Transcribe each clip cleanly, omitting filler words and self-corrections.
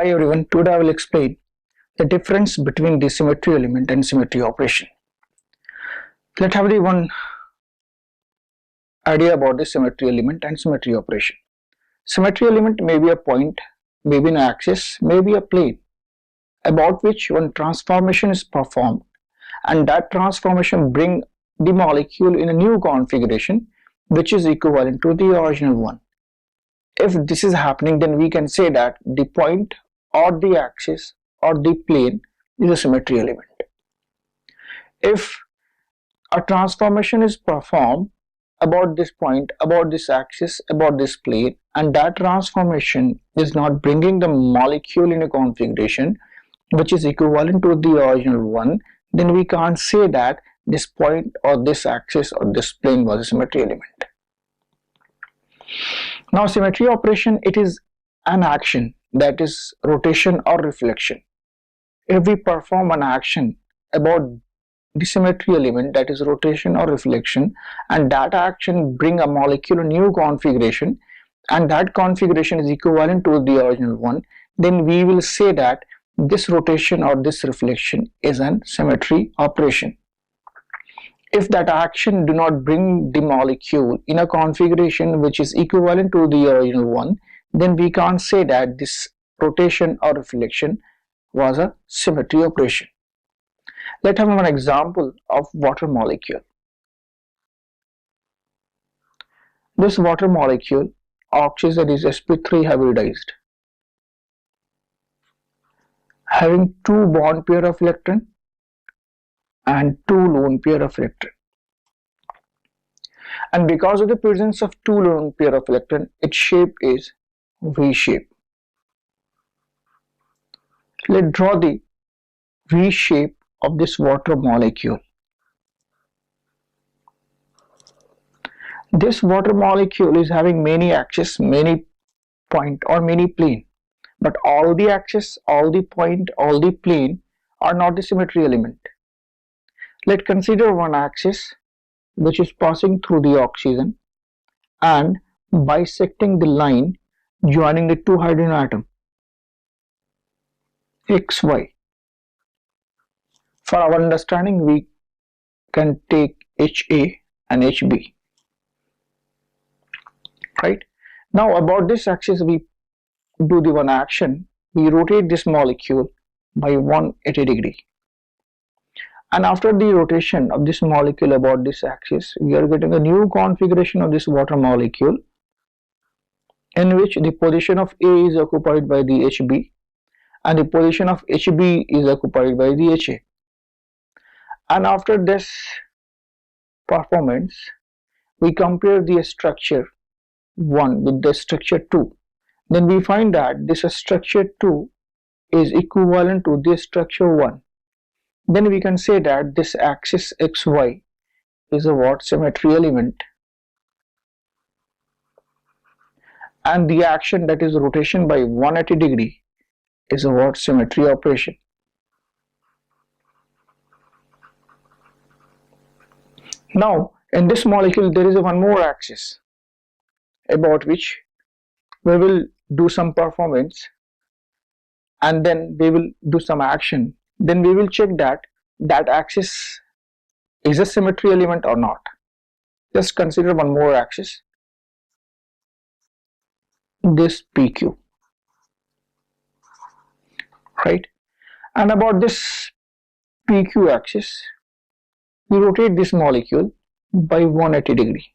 Hi everyone, today I will explain the difference between the symmetry element and symmetry operation. Let's have the one idea about the symmetry element and symmetry operation. Symmetry element may be a point, maybe an axis, maybe a plane, about which one transformation is performed, and that transformation brings the molecule in a new configuration which is equivalent to the original one. If this is happening, then we can say that the point or the axis or the plane is a symmetry element. If a transformation is performed about this point, about this axis, about this plane, and that transformation is not bringing the molecule in a configuration which is equivalent to the original one, then we can't say that this point or this axis or this plane was a symmetry element. Now symmetry operation, it is an action, that is rotation or reflection. If we perform an action about the symmetry element, that is rotation or reflection, and that action bring a molecule a new configuration, and that configuration is equivalent to the original one, then we will say that this rotation or this reflection is an symmetry operation. If that action do not bring the molecule in a configuration which is equivalent to the original one, then we can't say that this rotation or reflection was a symmetry operation. Let's have an example of water molecule. This water molecule, oxygen, is sp3 hybridized, having two bond pair of electron and two lone pair of electron. And because of the presence of two lone pair of electron, its shape is V shape. Let's draw the V shape of this water molecule. This water molecule is having many axes, many point or many plane, but all the axis, all the point, all the plane are not the symmetry element. Let's consider one axis which is passing through the oxygen and bisecting the line joining the two hydrogen atom XY. For our understanding, we can take HA and HB. Right? Now about this axis, we do the one action. We rotate this molecule by 180 degree. And after the rotation of this molecule about this axis, we are getting a new configuration of this water molecule in which the position of A is occupied by the HB and the position of HB is occupied by the HA. And after this performance, we compare the structure 1 with the structure 2. Then we find that this structure 2 is equivalent to this structure 1. Then we can say that this axis XY is a what? Symmetry element, and the action, that is rotation by 180 degree, is a what? Symmetry operation. Now in this molecule there is one more axis about which we will do some performance and then we will do some action. Then we will check that that axis is a symmetry element or not. Just consider one more axis, this PQ, right? And about this PQ axis, we rotate this molecule by 180 degree.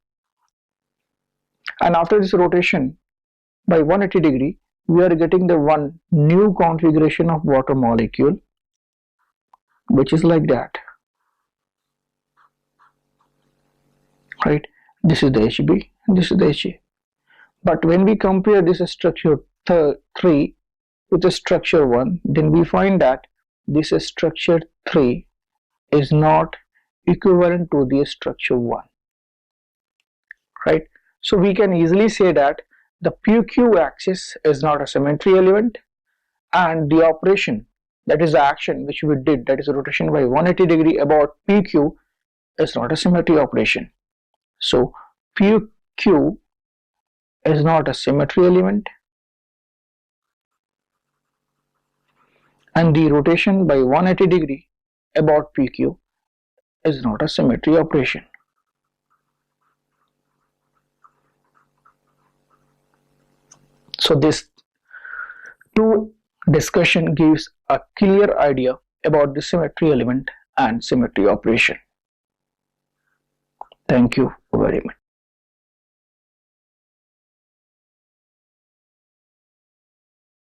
And after this rotation by 180 degree, we are getting the one new configuration of water molecule, which is like that, right? This is the HB, this is the HA. But when we compare this structure 3 with the structure 1, then we find that this structure 3 is not equivalent to the structure 1, right? So we can easily say that the PQ axis is not a symmetry element, and the operation, that is the action which we did, that is rotation by 180 degree about PQ, is not a symmetry operation. So PQ is not a symmetry element, and the rotation by 180 degree about PQ is not a symmetry operation. So this two discussion gives a clear idea about the symmetry element and symmetry operation. Thank you very much.